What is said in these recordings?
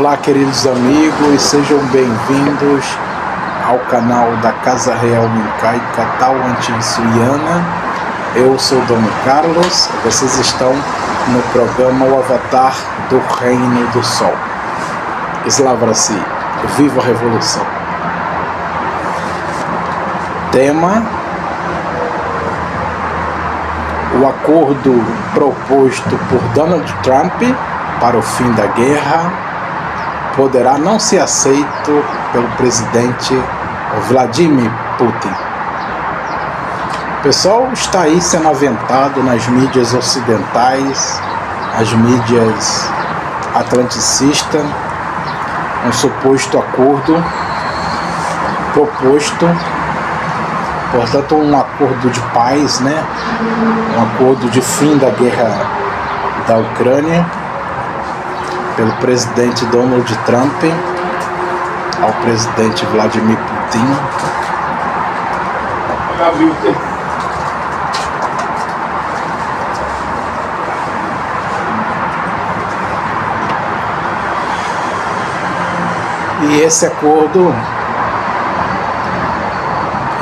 Olá, queridos amigos, sejam bem-vindos ao canal da Casa Real Mincaica Tauantinsuiana. Eu sou Dono Carlos, vocês estão no programa O Avatar do Reino do Sol. Eslavra-se, viva a Revolução. Tema: o acordo proposto por Donald Trump para o fim da guerra poderá não ser aceito pelo presidente Vladimir Putin. O pessoal está aí sendo aventado nas mídias ocidentais, as mídias atlanticistas, um suposto acordo proposto, portanto um acordo de paz, um acordo de fim da guerra da Ucrânia, pelo presidente Donald Trump ao presidente Vladimir Putin. E esse acordo,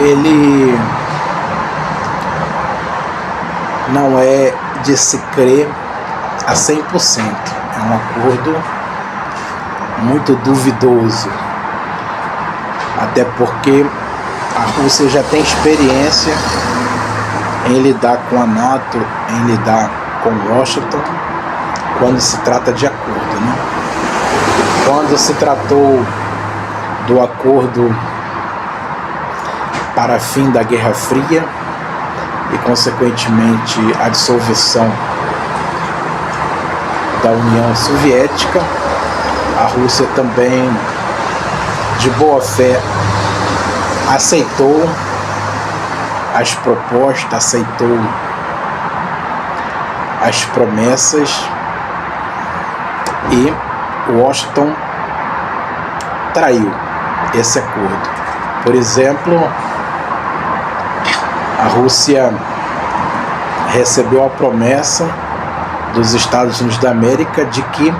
ele não é de se crer a 100%. É um acordo muito duvidoso, até porque a Rússia já tem experiência em lidar com a NATO, em lidar com Washington, quando se trata de acordo, Quando se tratou do acordo para fim da Guerra Fria e, consequentemente, a dissolução da União Soviética, a Rússia também, de boa fé, aceitou as propostas, aceitou as promessas, e Washington traiu esse acordo. Por exemplo, a Rússia recebeu a promessa dos Estados Unidos da América de que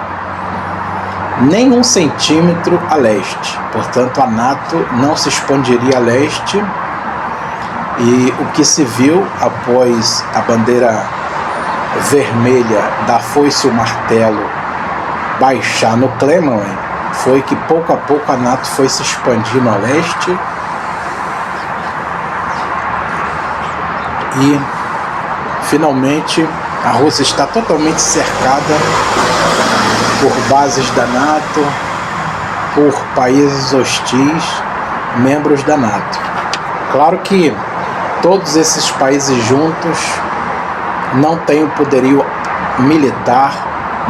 nem 1 centímetro a leste, portanto a NATO não se expandiria a leste, e o que se viu após a bandeira vermelha da foice e o martelo baixar no Kremlin foi que pouco a pouco a NATO foi se expandindo a leste, e finalmente a Rússia está totalmente cercada por bases da NATO, por países hostis, membros da NATO. Claro que todos esses países juntos não têm o poderio militar,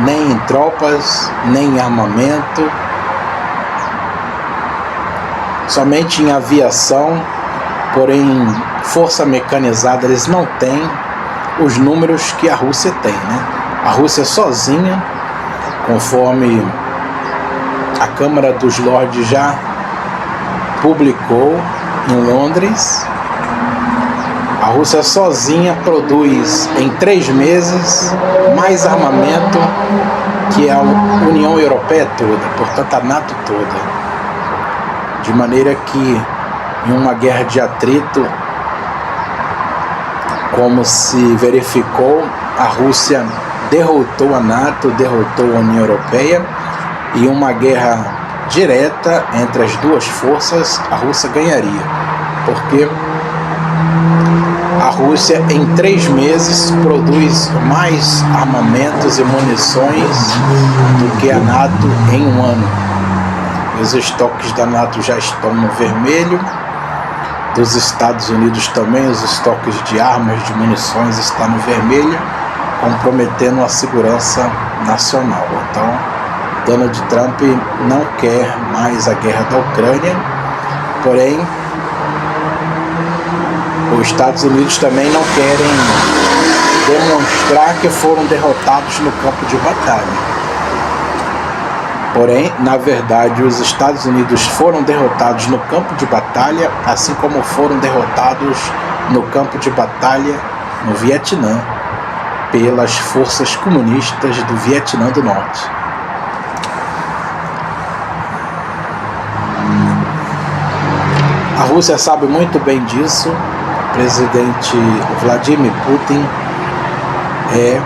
nem em tropas, nem em armamento, somente em aviação, porém força mecanizada eles não têm os números que a Rússia tem, A Rússia sozinha, conforme a Câmara dos Lordes já publicou em Londres, a Rússia sozinha produz em 3 meses mais armamento que a União Europeia toda, portanto a NATO toda. De maneira que em uma guerra de atrito, como se verificou, a Rússia derrotou a NATO, derrotou a União Europeia, e uma guerra direta entre as duas forças a Rússia ganharia, porque a Rússia em 3 meses produz mais armamentos e munições do que a NATO em 1 ano. Os estoques da NATO já estão no vermelho, dos Estados Unidos também, os estoques de armas, de munições estão no vermelho, comprometendo a segurança nacional. Então, Donald Trump não quer mais a guerra da Ucrânia, porém, os Estados Unidos também não querem demonstrar que foram derrotados no campo de batalha. Porém, na verdade, os Estados Unidos foram derrotados no campo de batalha, assim como foram derrotados no campo de batalha no Vietnã, pelas forças comunistas do Vietnã do Norte. Rússia sabe muito bem disso. O presidente Vladimir Putin é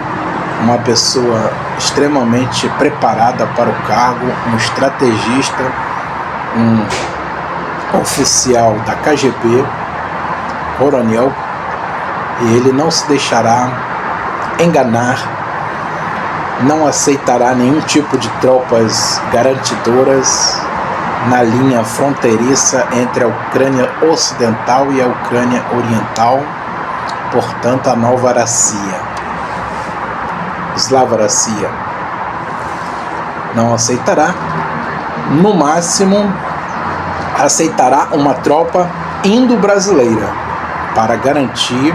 uma pessoa extremamente preparada para o cargo, um estrategista, um oficial da KGB, coronel, e ele não se deixará enganar, não aceitará nenhum tipo de tropas garantidoras na linha fronteiriça entre a Ucrânia Ocidental e a Ucrânia Oriental, portanto a Nova Rossíia, Slava Rossíia, não aceitará. No máximo aceitará uma tropa indo-brasileira para garantir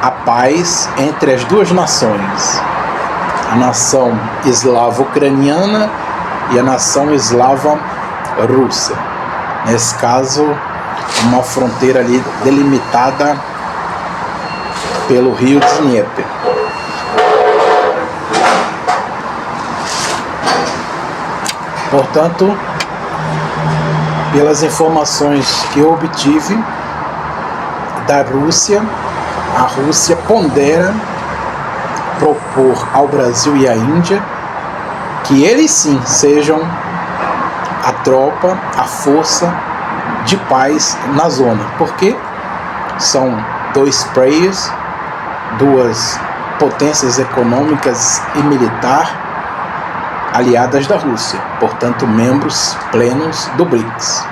a paz entre as duas nações, a nação eslavo-ucraniana e a nação eslava-russa. Nesse caso, uma fronteira ali delimitada pelo rio Dnieper. Portanto, pelas informações que eu obtive da Rússia, a Rússia pondera propor ao Brasil e à Índia que eles sim sejam a tropa, a força de paz na zona, porque são dois players, duas potências econômicas e militar aliadas da Rússia, portanto membros plenos do BRICS.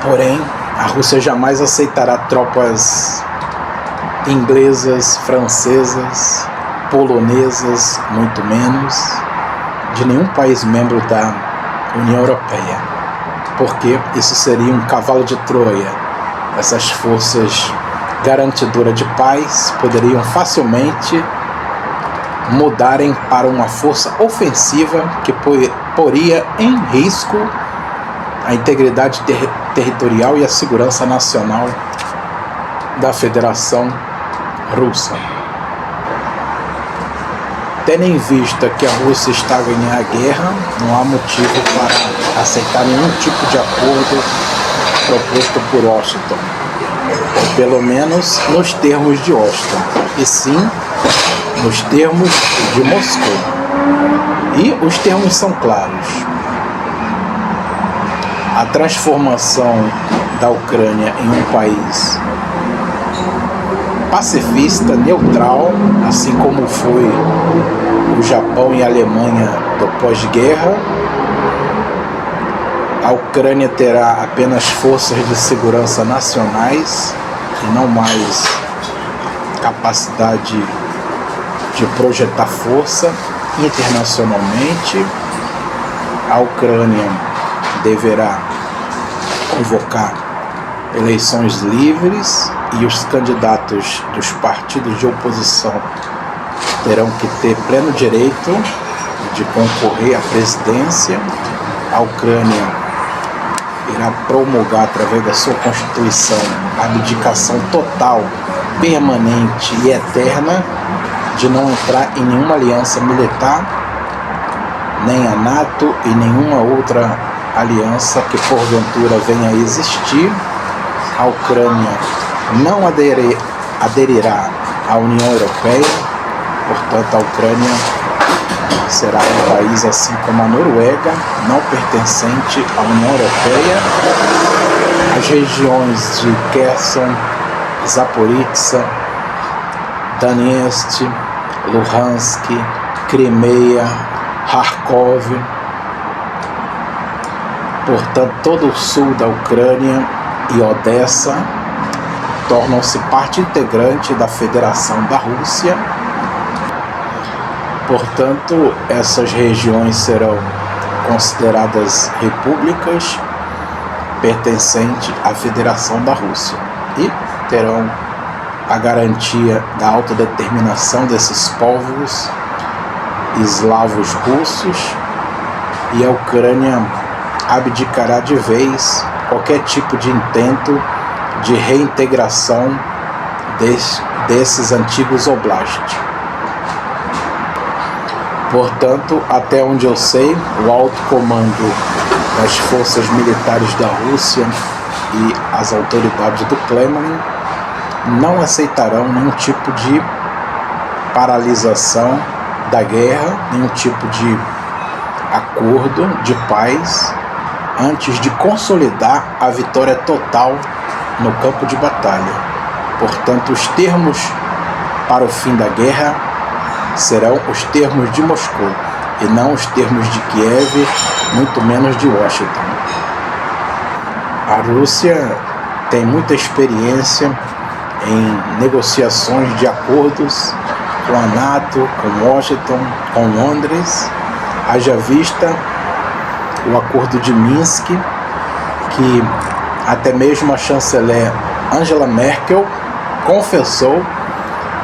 Porém, a Rússia jamais aceitará tropas inglesas, francesas, polonesas, muito menos, de nenhum país membro da União Europeia, porque isso seria um cavalo de Troia. Essas forças garantidoras de paz poderiam facilmente mudarem para uma força ofensiva que poria em risco a integridade territorial e a segurança nacional da Federação Russa. Tendo em vista que a Rússia está a ganhar a guerra, não há motivo para aceitar nenhum tipo de acordo proposto por Washington, pelo menos nos termos de Washington, e sim nos termos de Moscou. E os termos são claros. A transformação da Ucrânia em um país pacifista, neutral, assim como foi o Japão e a Alemanha do pós-guerra. A Ucrânia terá apenas forças de segurança nacionais e não mais capacidade de projetar força internacionalmente. A Ucrânia deverá convocar eleições livres e os candidatos dos partidos de oposição terão que ter pleno direito de concorrer à presidência. A Ucrânia irá promulgar, através da sua Constituição, a abdicação total, permanente e eterna de não entrar em nenhuma aliança militar, nem a NATO e nenhuma outra aliança que porventura venha a existir. A Ucrânia não aderirá à União Europeia, portanto a Ucrânia será um país, assim como a Noruega, não pertencente à União Europeia. As regiões de Kherson, Zaporizhzhia, Donetsk, Luhansk, Crimeia, Kharkov, portanto todo o sul da Ucrânia e Odessa tornam-se parte integrante da Federação da Rússia. Portanto, essas regiões serão consideradas repúblicas pertencentes à Federação da Rússia e terão a garantia da autodeterminação desses povos eslavos russos, e a Ucrânia abdicará de vez qualquer tipo de intento de reintegração desses antigos oblastes. Portanto, até onde eu sei, o alto comando das forças militares da Rússia e as autoridades do Kremlin não aceitarão nenhum tipo de paralisação da guerra, nenhum tipo de acordo de paz antes de consolidar a vitória total no campo de batalha. Portanto, os termos para o fim da guerra serão os termos de Moscou e não os termos de Kiev, muito menos de Washington. A Rússia tem muita experiência em negociações de acordos com a NATO, com Washington, com Londres. Haja vista o acordo de Minsk, que até mesmo a chanceler Angela Merkel confessou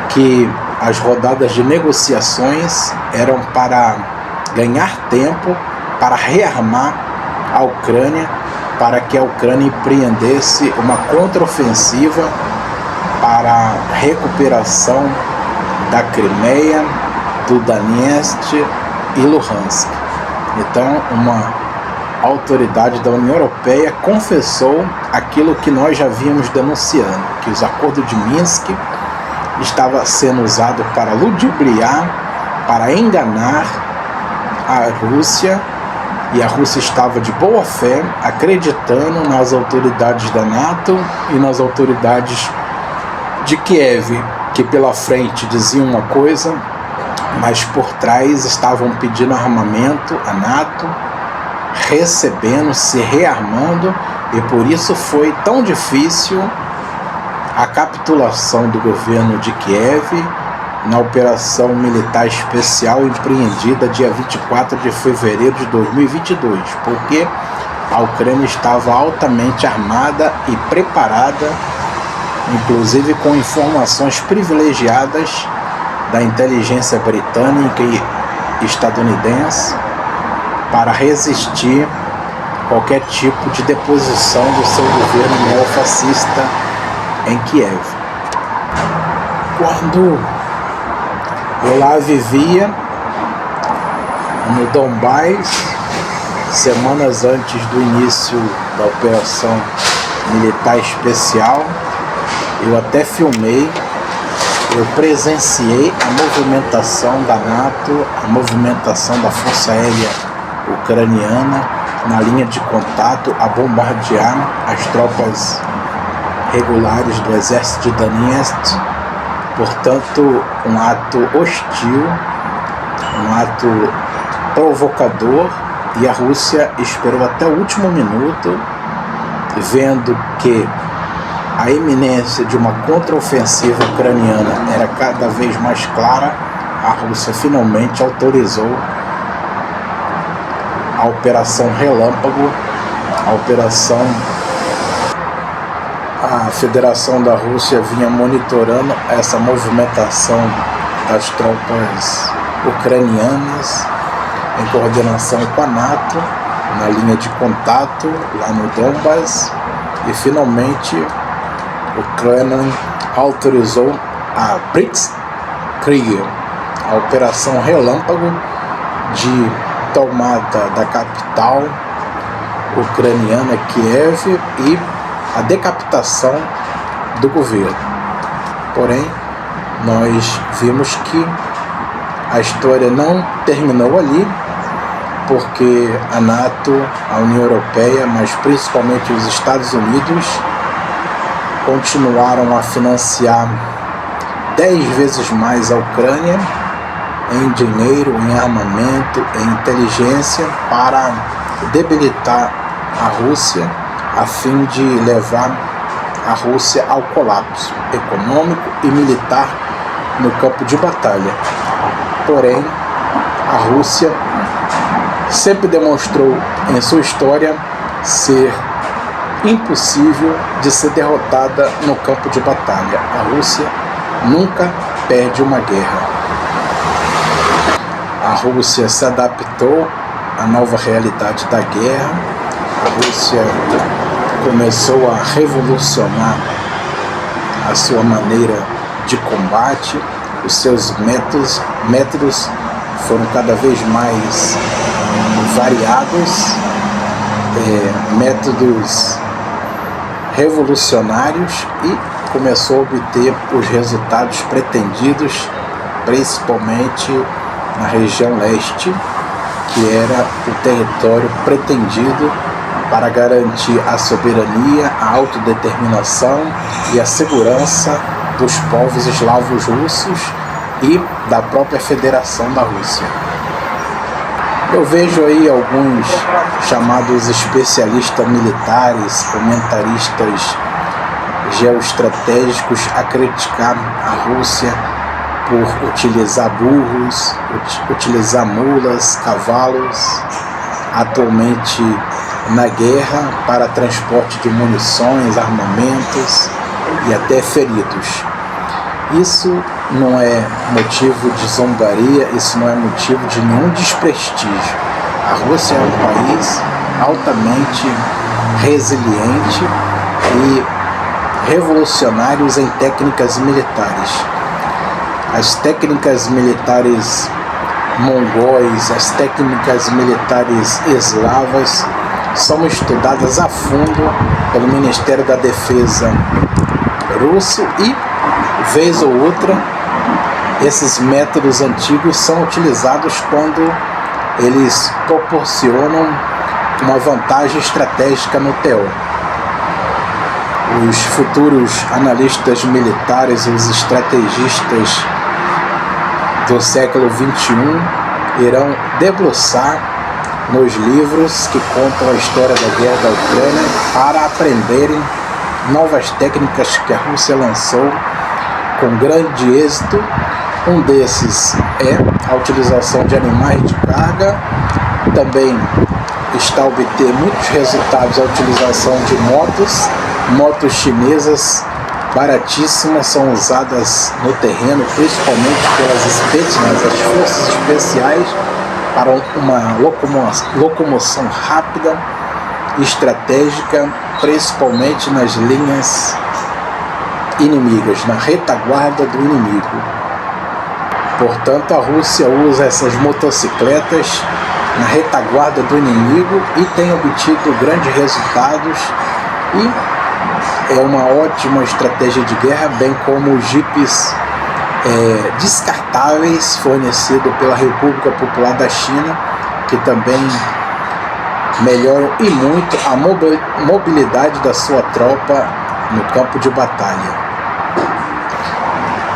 que as rodadas de negociações eram para ganhar tempo, para rearmar a Ucrânia, para que a Ucrânia empreendesse uma contraofensiva para a recuperação da Crimeia, do Donetsk e Luhansk. Então, uma autoridade da União Europeia confessou aquilo que nós já vínhamos denunciando, que os acordos de Minsk estava sendo usado para ludibriar, para enganar a Rússia, e a Rússia estava de boa fé acreditando nas autoridades da NATO e nas autoridades de Kiev, que pela frente diziam uma coisa, mas por trás estavam pedindo armamento à NATO, recebendo, se rearmando, e por isso foi tão difícil a capitulação do governo de Kiev na operação militar especial empreendida dia 24 de fevereiro de 2022, porque a Ucrânia estava altamente armada e preparada, inclusive com informações privilegiadas da inteligência britânica e estadunidense, para resistir qualquer tipo de deposição do seu governo neofascista em Kiev. Quando eu lá vivia no Donbás, semanas antes do início da operação militar especial, eu até filmei, eu presenciei a movimentação da NATO, a movimentação da Força Aérea Ucraniana na linha de contato a bombardear as tropas regulares do exército de Donetsk. Portanto, um ato hostil, um ato provocador, e a Rússia esperou até o último minuto, vendo que a iminência de uma contraofensiva ucraniana era cada vez mais clara. A Rússia finalmente autorizou a Operação Relâmpago, a operação. A Federação da Rússia vinha monitorando essa movimentação das tropas ucranianas em coordenação com a NATO na linha de contato lá no Donbás, e finalmente o Kremlin autorizou a Blitzkrieg, a Operação Relâmpago de tomada da capital ucraniana Kiev e a decapitação do governo. Porém, nós vimos que a história não terminou ali, porque a NATO, a União Europeia, mas principalmente os Estados Unidos, continuaram a financiar 10 vezes mais a Ucrânia em dinheiro, em armamento, em inteligência, para debilitar a Rússia, a fim de levar a Rússia ao colapso econômico e militar no campo de batalha. Porém, a Rússia sempre demonstrou em sua história ser impossível de ser derrotada no campo de batalha. A Rússia nunca perde uma guerra. A Rússia se adaptou à nova realidade da guerra. A Rússia começou a revolucionar a sua maneira de combate, os seus métodos foram cada vez mais variados, métodos revolucionários, e começou a obter os resultados pretendidos, principalmente na região leste, que era o território pretendido para garantir a soberania, a autodeterminação e a segurança dos povos eslavos russos e da própria Federação da Rússia. Eu vejo aí alguns chamados especialistas militares, comentaristas geoestratégicos a criticar a Rússia por utilizar burros, utilizar mulas, cavalos, atualmente na guerra para transporte de munições, armamentos e até feridos. Isso não é motivo de zombaria, isso não é motivo de nenhum desprestígio. A Rússia é um país altamente resiliente e revolucionário em técnicas militares. As técnicas militares mongóis, as técnicas militares eslavas são estudadas a fundo pelo Ministério da Defesa russo e, vez ou outra, esses métodos antigos são utilizados quando eles proporcionam uma vantagem estratégica no teor. Os futuros analistas militares, os estrategistas do século XXI irão debruçar nos livros que contam a história da guerra da Ucrânia para aprenderem novas técnicas que a Rússia lançou com grande êxito. Um desses é a utilização de animais de carga. Também está a obter muitos resultados a utilização de motos chinesas baratíssimas, são usadas no terreno, principalmente pelas Spetsnaz, as forças especiais, para uma locomoção rápida e estratégica, principalmente nas linhas inimigas, na retaguarda do inimigo. Portanto, a Rússia usa essas motocicletas na retaguarda do inimigo e tem obtido grandes resultados, e é uma ótima estratégia de guerra, bem como os jipes descartáveis fornecidos pela República Popular da China, que também melhoram e muito a mobilidade da sua tropa no campo de batalha.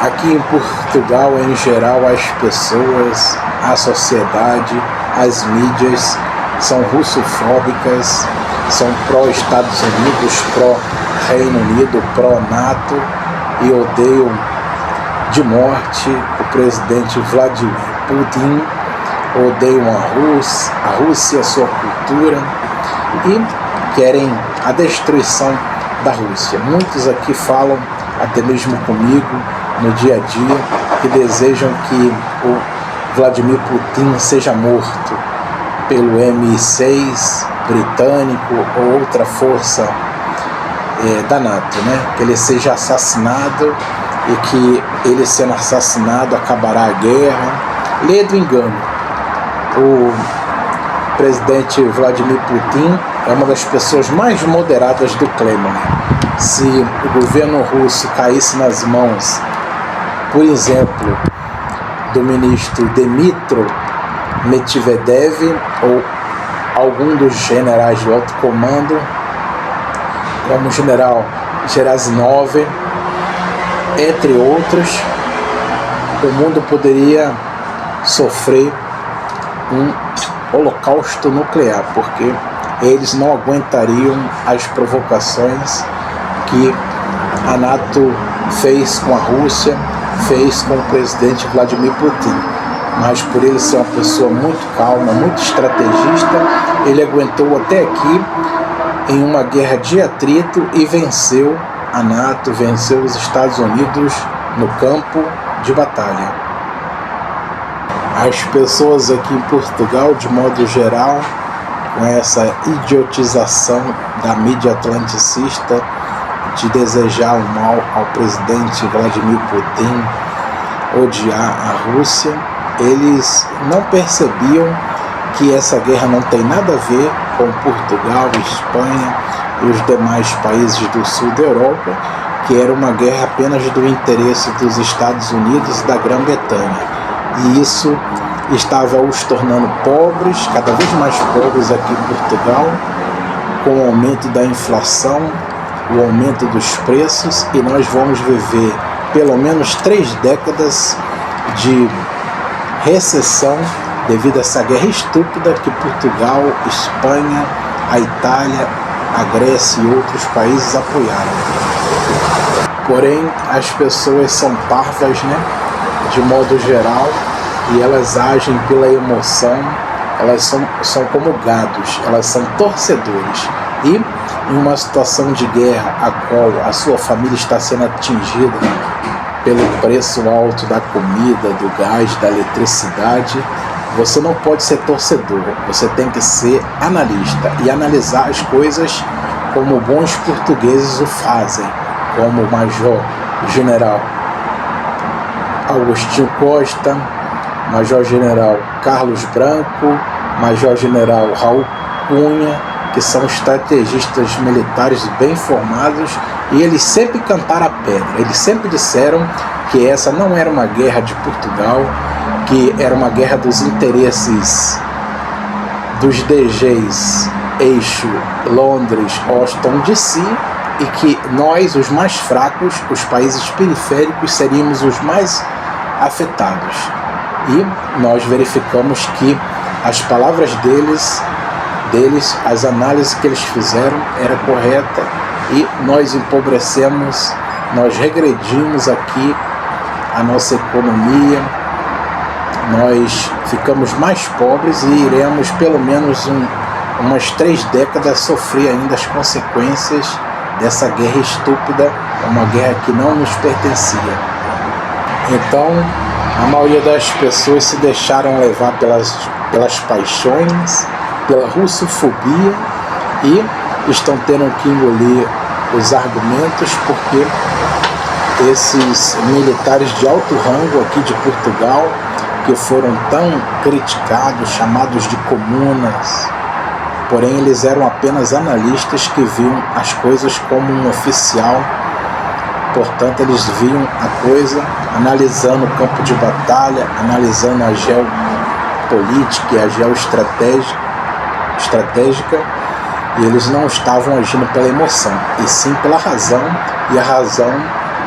Aqui em Portugal, em geral, as pessoas, a sociedade, as mídias são russofóbicas, são pró-Estados Unidos, pró-Reino Unido, pró-NATO, e odeiam de morte o presidente Vladimir Putin, odeiam a Rússia, a sua cultura, e querem a destruição da Rússia. Muitos aqui falam, até mesmo comigo, no dia a dia, que desejam que o Vladimir Putin seja morto pelo MI6 britânico ou outra força da NATO, né? Que ele seja assassinado, e que ele sendo assassinado acabará a guerra. Lê do engano. O presidente Vladimir Putin é uma das pessoas mais moderadas do Kremlin. Se o governo russo caísse nas mãos, por exemplo, do ministro Dmitry Medvedev ou algum dos generais do alto comando, como o general Gerasimov, entre outros, o mundo poderia sofrer um holocausto nuclear, porque eles não aguentariam as provocações que a NATO fez com a Rússia, fez com o presidente Vladimir Putin. Mas por ele ser uma pessoa muito calma, muito estrategista, ele aguentou até aqui em uma guerra de atrito e venceu a NATO, venceu os Estados Unidos no campo de batalha. As pessoas aqui em Portugal, de modo geral, com essa idiotização da mídia atlanticista de desejar o mal ao presidente Vladimir Putin, odiar a Rússia, eles não percebiam que essa guerra não tem nada a ver com Portugal, Espanha e os demais países do sul da Europa, que era uma guerra apenas do interesse dos Estados Unidos e da Grã-Bretanha. E isso estava os tornando pobres, cada vez mais pobres aqui em Portugal, com o aumento da inflação, o aumento dos preços, e nós vamos viver pelo menos 3 décadas de recessão devido a essa guerra estúpida que Portugal, Espanha, a Itália, a Grécia e outros países apoiaram. Porém, as pessoas são parvas, né, de modo geral, e elas agem pela emoção, elas são como gados, elas são torcedores. E em uma situação de guerra a qual a sua família está sendo atingida pelo preço alto da comida, do gás, da eletricidade, você não pode ser torcedor, você tem que ser analista e analisar as coisas como bons portugueses o fazem, como o Major General Agostinho Costa, Major General Carlos Branco, Major General Raul Cunha, que são estrategistas militares bem formados, e eles sempre cantaram a pedra, eles sempre disseram que essa não era uma guerra de Portugal, que era uma guerra dos interesses dos DGs Eixo, Londres, Washington DC, e que nós, os mais fracos, os países periféricos, seríamos os mais afetados. E nós verificamos que as palavras deles, as análises que eles fizeram era correta, e nós empobrecemos, nós regredimos aqui a nossa economia, nós ficamos mais pobres e iremos pelo menos umas 3 décadas sofrer ainda as consequências dessa guerra estúpida, uma guerra que não nos pertencia. Então, a maioria das pessoas se deixaram levar pelas paixões, pela russofobia, e estão tendo que engolir os argumentos, porque esses militares de alto rango aqui de Portugal, que foram tão criticados, chamados de comunas, porém eles eram apenas analistas que viam as coisas como um oficial. Portanto, eles viam a coisa analisando o campo de batalha, analisando a geopolítica e a geoestratégica, e eles não estavam agindo pela emoção, e sim pela razão, e a razão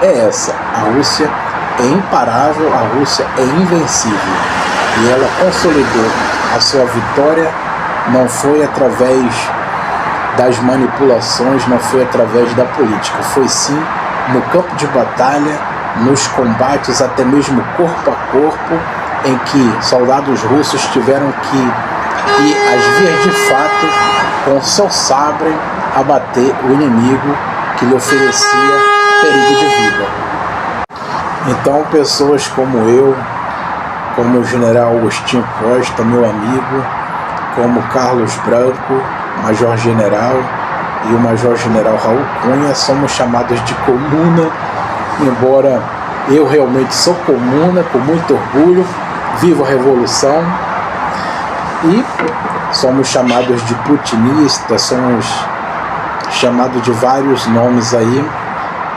é essa: a Rússia é imparável, a Rússia é invencível, e ela consolidou a sua vitória. Não foi através das manipulações, não foi através da política, foi sim no campo de batalha, nos combates até mesmo corpo a corpo, em que soldados russos tiveram que ir às vias de fato com seu sabre abater o inimigo que lhe oferecia perigo de vida. Então, pessoas como eu, como o general Agostinho Costa, meu amigo, como Carlos Branco, Major General, e o Major General Raul Cunha, somos chamados de comuna, embora eu realmente sou comuna, com muito orgulho, vivo a revolução, e somos chamados de putinistas, somos chamados de vários nomes aí,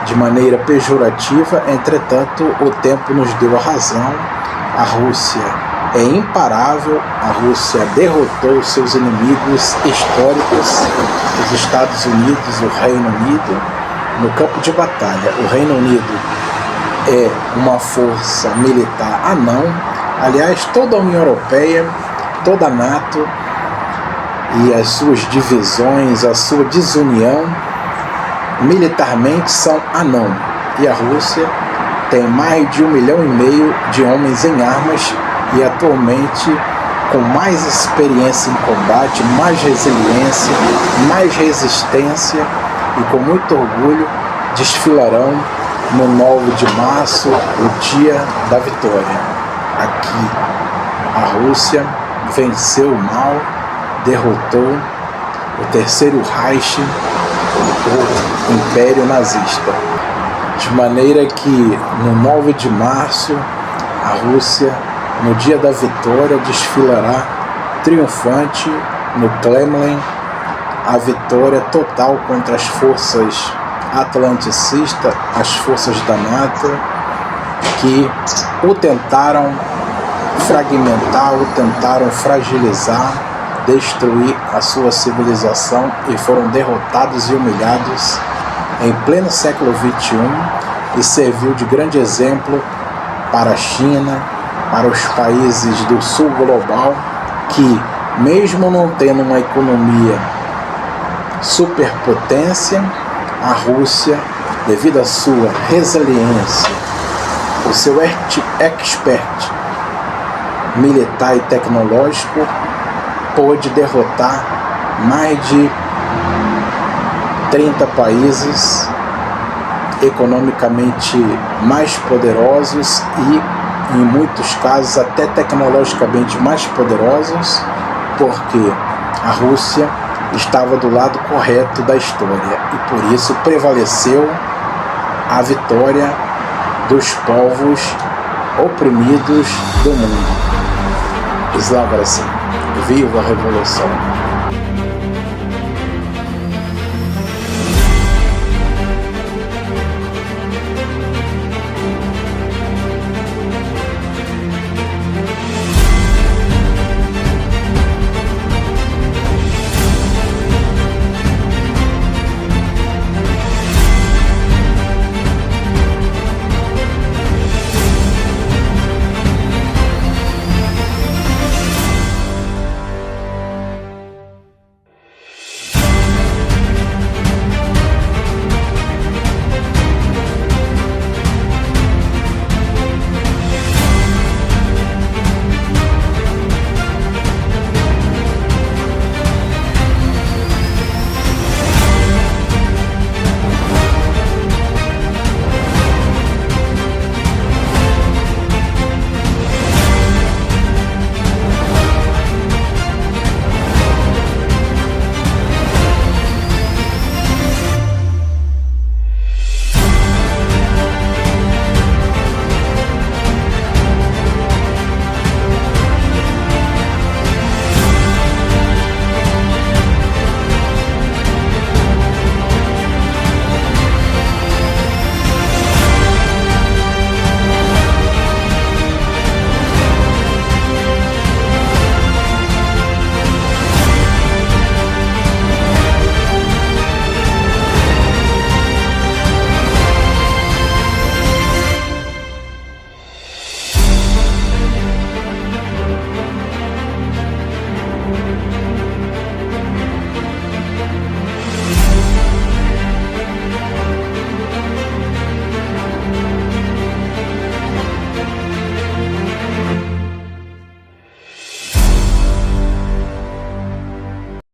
de maneira pejorativa. Entretanto, o tempo nos deu a razão. A Rússia é imparável, a Rússia derrotou seus inimigos históricos, os Estados Unidos, o Reino Unido, no campo de batalha. O Reino Unido é uma força militar anão. Aliás, toda a União Europeia, toda a NATO e as suas divisões, a sua desunião, militarmente são anão. E a Rússia tem mais de 1,5 milhão de homens em armas, e atualmente com mais experiência em combate, mais resiliência, mais resistência, e com muito orgulho desfilarão no 9 de março, o dia da vitória. Aqui a Rússia venceu o mal, derrotou o Terceiro Reich, o Império Nazista. De maneira que no 9 de março a Rússia no dia da vitória, desfilará triunfante no Kremlin a vitória total contra as forças atlanticistas, as forças da NATO, que o tentaram fragmentar, o tentaram fragilizar, destruir a sua civilização, e foram derrotados e humilhados em pleno século XXI, e serviu de grande exemplo para a China, para os países do sul global, que mesmo não tendo uma economia superpotência, a Rússia, devido à sua resiliência, o seu expert militar e tecnológico, pôde derrotar mais de 30 países economicamente mais poderosos e, em muitos casos, até tecnologicamente mais poderosos, porque a Rússia estava do lado correto da história, e por isso prevaleceu a vitória dos povos oprimidos do mundo. Slava, viva a revolução!